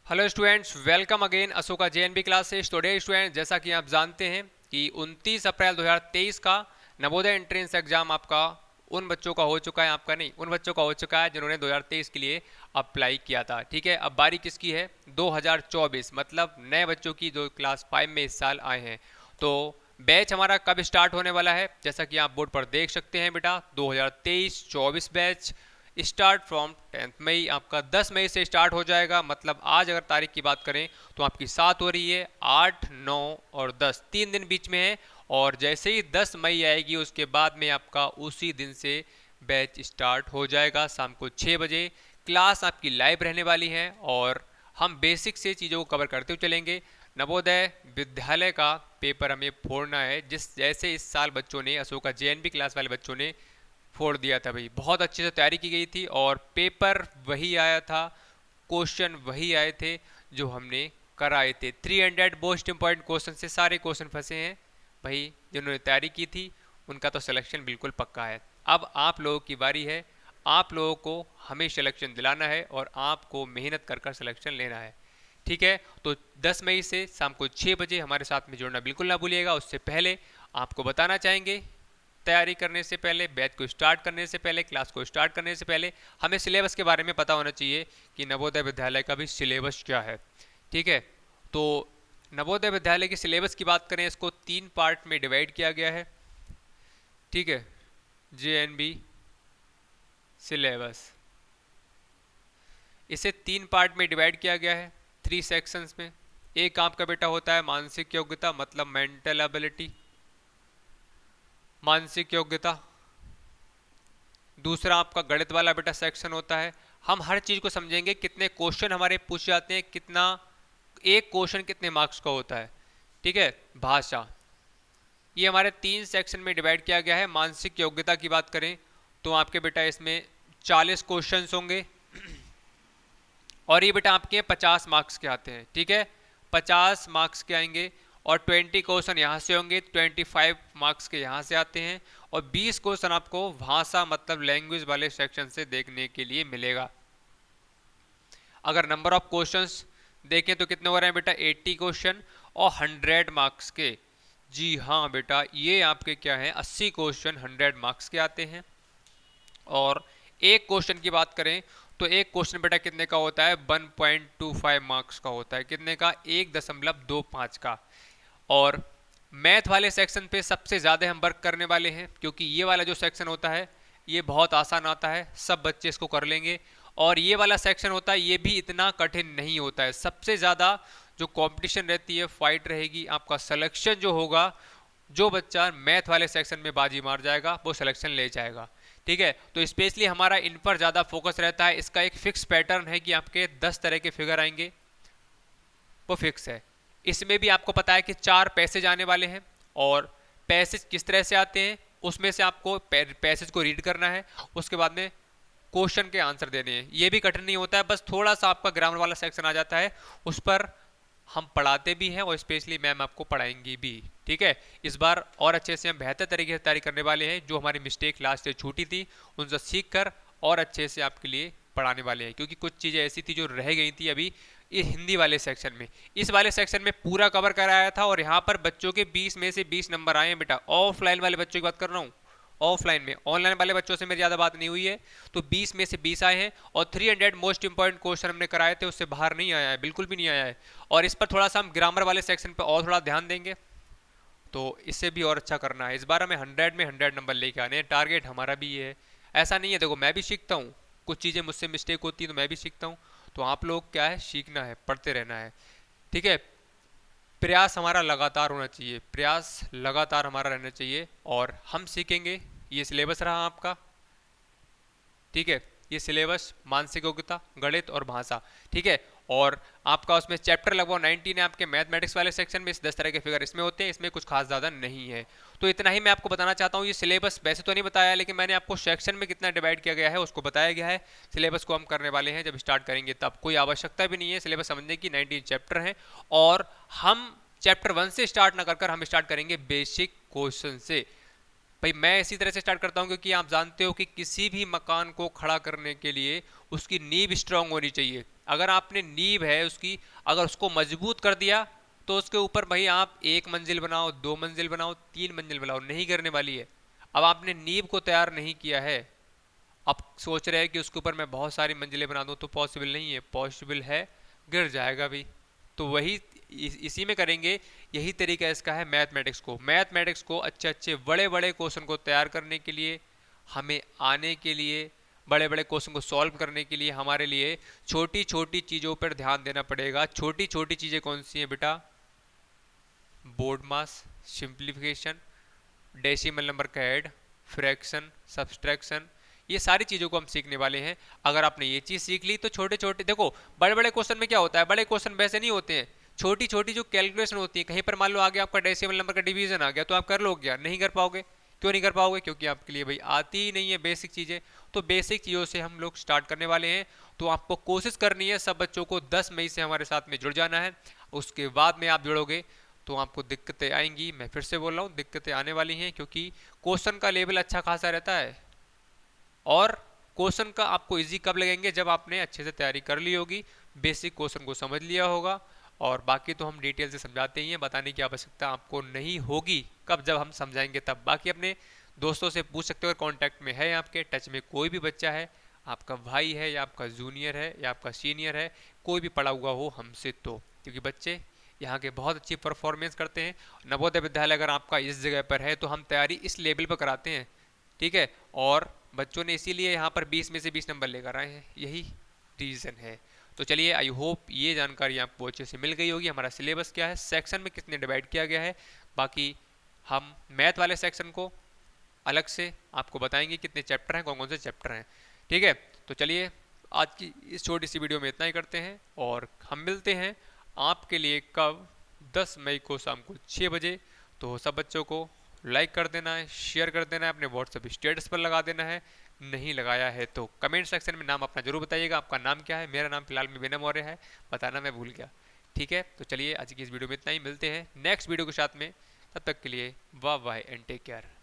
Hello students, welcome again Ashoka JNB classes. Today student, जैसा कि आप जानते हैं कि 29 अप्रैल 2023 का नवोदय एंट्रेंस एग्जाम आपका उन बच्चों का हो चुका है, आपका नहीं, उन बच्चों का हो चुका है जिन्होंने 2023 के लिए अप्लाई किया था। ठीक है, अब बारी किसकी है? 2024, मतलब नए बच्चों की जो क्लास 5 में इस साल आए हैं। तो बैच हमारा कब स्टार्ट होने वाला है? जैसा कि आप बोर्ड पर देख सकते हैं बेटा, 2023-24 बैच स्टार्ट फ्रॉम 10 मई, आपका 10 मई से स्टार्ट हो जाएगा। मतलब आज अगर तारीख की बात करें तो आपकी 7 हो रही है, 8, 9 और 10, 3 दिन बीच में है। और जैसे ही 10 मई आएगी उसके बाद में आपका उसी दिन से बैच स्टार्ट हो जाएगा। शाम को 6 बजे क्लास आपकी लाइव रहने वाली है और हम बेसिक से चीज़ों को कवर करते हुए चलेंगे। नवोदय विद्यालय का पेपर हमें फोड़ना है, जिस जैसे इस साल बच्चों ने, अशोका जेएनबी क्लास वाले बच्चों ने फोड़ दिया था भाई। बहुत अच्छे से तैयारी की गई थी और पेपर वही आया था, क्वेश्चन वही आए थे जो हमने कराए थे। 300 मोस्ट इंपॉर्टेंट क्वेश्चन से सारे क्वेश्चन फंसे हैं भाई। जिन्होंने तैयारी की थी उनका तो सिलेक्शन बिल्कुल पक्का है। अब आप लोगों की बारी है, आप लोगों को हमें सिलेक्शन दिलाना है और आपको मेहनत कर कर सिलेक्शन लेना है। ठीक है, तो 10 मई से शाम को 6 बजे हमारे साथ में जुड़ना बिल्कुल ना भूलिएगा। उससे पहले आपको बताना चाहेंगे, तैयारी करने से पहले, बैच को स्टार्ट करने से पहले, क्लास को स्टार्ट करने से पहले हमें सिलेबस के बारे में पता होना चाहिए कि नवोदय विद्यालय का भी सिलेबस क्या है। ठीक है, तो नवोदय विद्यालय के सिलेबस की बात करें, इसको 3 पार्ट में डिवाइड किया गया है। ठीक है, जेएनबी सिलेबस, इसे 3 पार्ट में डिवाइड किया गया है, 3 सेक्शंस में। एक आपका बेटा होता है मानसिक योग्यता, मतलब मेंटल एबिलिटी, मानसिक योग्यता। दूसरा आपका गणित वाला बेटा सेक्शन होता है। हम हर चीज को समझेंगे, कितने क्वेश्चन हमारे पूछे जाते हैं, कितना एक क्वेश्चन कितने मार्क्स का होता है। ठीक है, भाषा, ये हमारे 3 सेक्शन में डिवाइड किया गया है। मानसिक योग्यता की बात करें तो आपके बेटा इसमें 40 क्वेश्चन होंगे और ये बेटा आपके 50 मार्क्स के आते हैं। ठीक है, 50 मार्क्स के आएंगे और 20 क्वेश्चन यहाँ से होंगे, 25 मार्क्स के यहाँ से आते हैं और 20 क्वेश्चन आपको भाषा मतलब लैंग्वेज वाले सेक्शन से देखने के लिए मिलेगा। अगर नंबर ऑफ क्वेश्चंस देखें तो कितने हो रहे हैं बेटा? 80 क्वेश्चन और 100 मार्क्स के। जी हाँ बेटा, ये आपके क्या है, 80 क्वेश्चन 100 मार्क्स के आते हैं। और एक क्वेश्चन की बात करें तो एक क्वेश्चन बेटा कितने का होता है? 1.25 मार्क्स का होता है। कितने का? 1.25 का। और मैथ वाले सेक्शन पे सबसे ज़्यादा हम वर्क करने वाले हैं, क्योंकि ये वाला जो सेक्शन होता है ये बहुत आसान आता है, सब बच्चे इसको कर लेंगे। और ये वाला सेक्शन होता है ये भी इतना कठिन नहीं होता है। सबसे ज़्यादा जो कंपटीशन रहती है, फाइट रहेगी, आपका सिलेक्शन जो होगा, जो बच्चा मैथ वाले सेक्शन में बाजी मार जाएगा वो सिलेक्शन ले जाएगा। ठीक है, तो स्पेशली हमारा इन पर ज़्यादा फोकस रहता है। इसका एक फिक्स पैटर्न है कि आपके 10 तरह के फिगर आएंगे, वो फिक्स है। इसमें भी आपको पता है कि 4 पैसेज आने वाले हैं और पैसेज किस तरह से आते हैं, उसमें से आपको पैसेज को रीड करना है, उसके बाद में क्वेश्चन के आंसर देने हैं। ये भी कठिन नहीं होता है, बस थोड़ा सा आपका ग्रामर वाला सेक्शन आ जाता है, उस पर हम पढ़ाते भी हैं और स्पेशली मैम आपको पढ़ाएंगी भी। ठीक है, इस बार और अच्छे से हम बेहतर तरीके से तैयारी करने वाले हैं। जो हमारी मिस्टेक लास्ट से छूटी थी उनसे सीख कर और अच्छे से आपके लिए पढ़ाने वाले हैं, क्योंकि कुछ चीज़ें ऐसी थी जो रह गई थी अभी ये हिंदी वाले सेक्शन में। इस वाले सेक्शन में पूरा कवर कराया था और यहाँ पर बच्चों के 20 में से 20 नंबर आए हैं बेटा। ऑफलाइन वाले बच्चों की बात कर रहा हूँ, ऑफलाइन में। ऑनलाइन वाले बच्चों से मेरी ज़्यादा बात नहीं हुई है। तो 20 में से 20 आए हैं और 300 मोस्ट इंपॉर्टेंट क्वेश्चन हमने कराए थे, उससे बाहर नहीं आया है, बिल्कुल भी नहीं आया है। और इस पर थोड़ा सा हम ग्रामर वाले सेक्शन पर और थोड़ा ध्यान देंगे, तो इससे भी और अच्छा करना है। इस बार हमें 100 में 100 नंबर लेके आने हैं, टारगेट हमारा भी ये है। ऐसा नहीं है, देखो मैं भी सीखता हूँ, कुछ चीज़ें मुझसे मिस्टेक होती है तो मैं भी सीखता हूँ। तो आप लोग क्या है, सीखना है, पढ़ते रहना है। ठीक है, प्रयास हमारा लगातार होना चाहिए, प्रयास लगातार हमारा रहना चाहिए और हम सीखेंगे। ये सिलेबस रहा आपका। ठीक है, ये सिलेबस मानसिक योग्यता, गणित और भाषा। ठीक है, और आपका उसमें चैप्टर लगभग 19 है आपके मैथमेटिक्स वाले सेक्शन में। इस 10 तरह के फिगर इसमें होते हैं, इसमें कुछ खास ज़्यादा नहीं है। तो इतना ही मैं आपको बताना चाहता हूँ। ये सिलेबस वैसे तो नहीं बताया, लेकिन मैंने आपको सेक्शन में कितना डिवाइड किया गया है उसको बताया गया है। सिलेबस को हम करने वाले हैं जब स्टार्ट करेंगे तब। कोई आवश्यकता भी नहीं है सिलेबस समझने की, 19 चैप्टर हैं और हम चैप्टर 1 से स्टार्ट ना कर हम स्टार्ट करेंगे बेसिक क्वेश्चन से। भाई मैं इसी तरह से स्टार्ट करता हूँ, क्योंकि आप जानते हो कि किसी भी मकान को खड़ा करने के लिए उसकी नींव स्ट्रांग होनी चाहिए। अगर आपने नींव है उसकी, अगर उसको मजबूत कर दिया तो उसके ऊपर भाई आप 1 मंजिल बनाओ, 2 मंजिल बनाओ, 3 मंजिल बनाओ, नहीं करने वाली है। अब आपने नींव को तैयार नहीं किया है, अब सोच रहे हैं कि उसके ऊपर मैं बहुत सारी मंजिलें बना दूं, तो पॉसिबल नहीं है। पॉसिबल है, गिर जाएगा भी। तो वही इसी में करेंगे। यही तरीका इसका है मैथमेटिक्स को। मैथमेटिक्स को अच्छे अच्छे बड़े बड़े क्वेश्चन को तैयार करने के लिए, हमें आने के लिए, बड़े बड़े क्वेश्चन को सॉल्व करने के लिए हमारे लिए छोटी छोटी चीज़ों पर ध्यान देना पड़ेगा। छोटी छोटी चीज़ें कौन सी हैं बेटा? बोर्ड मास, सिंप्लीफिकेशन, डेसिमल नंबर का ऐड, फ्रैक्शन, सब्सट्रैक्शन, ये सारी चीज़ों को हम सीखने वाले हैं। अगर आपने ये चीज़ सीख ली तो छोटे छोटे, देखो बड़े बड़े क्वेश्चन में क्या होता है, बड़े क्वेश्चन वैसे नहीं होते हैं। छोटी छोटी जो कैलकुलेशन होती है, कहीं पर मान लो आ गया आपका डेसिमल नंबर का डिवीजन आ गया, तो आप कर लोगे क्या? नहीं कर पाओगे। क्यों नहीं कर पाओगे? क्योंकि आपके लिए भाई आती ही नहीं है बेसिक चीज़ें। तो बेसिक चीज़ों से हम लोग स्टार्ट करने वाले हैं। तो आपको कोशिश करनी है सब बच्चों को 10 मई से हमारे साथ में जुड़ जाना है। उसके बाद में आप जुड़ोगे तो आपको दिक्कतें आएंगी। मैं फिर से बोल रहा हूँ, दिक्कतें आने वाली हैं, क्योंकि क्वेश्चन का लेवल अच्छा खासा रहता है। और क्वेश्चन का आपको इजी कब लगेंगे? जब आपने अच्छे से तैयारी कर ली होगी, बेसिक क्वेश्चन को समझ लिया होगा। और बाकी तो हम डिटेल से समझाते ही हैं, बताने की आवश्यकता आपको नहीं होगी। कब? जब हम समझाएंगे तब। बाकी अपने दोस्तों से पूछ सकते हो, कांटेक्ट में है आपके, टच में कोई भी बच्चा है, आपका भाई है या आपका जूनियर है या आपका सीनियर है, कोई भी पढ़ा हुआ हो हमसे, तो क्योंकि बच्चे यहाँ के बहुत अच्छी परफॉर्मेंस करते हैं। नवोदय विद्यालय अगर आपका इस जगह पर है तो हम तैयारी इस लेवल पर कराते हैं, ठीक है। और बच्चों ने इसीलिए यहाँ पर 20 में से 20 नंबर लेकर आए हैं, यही रीज़न है। तो चलिए, आई होप ये जानकारी आपको अच्छे से मिल गई होगी। हमारा सिलेबस क्या है, सेक्शन में कितने डिवाइड किया गया है, बाकी हम मैथ वाले सेक्शन को अलग से आपको बताएंगे कितने चैप्टर हैं, कौन कौन से चैप्टर हैं, ठीक है। तो चलिए, आज की इस छोटी सी वीडियो में इतना ही करते हैं, और हम मिलते हैं आपके लिए कब? 10 मई को शाम को 6 बजे। तो सब बच्चों को लाइक कर देना है, शेयर कर देना है, अपने व्हाट्सएप स्टेटस पर लगा देना है। नहीं लगाया है तो कमेंट सेक्शन में नाम अपना जरूर बताइएगा, आपका नाम क्या है। मेरा नाम फिलहाल में विनय मौर्य है, बताना मैं भूल गया, ठीक है। तो चलिए, आज की इस वीडियो में इतना ही, मिलते हैं नेक्स्ट वीडियो के साथ में। तब तक के लिए bye bye and take care.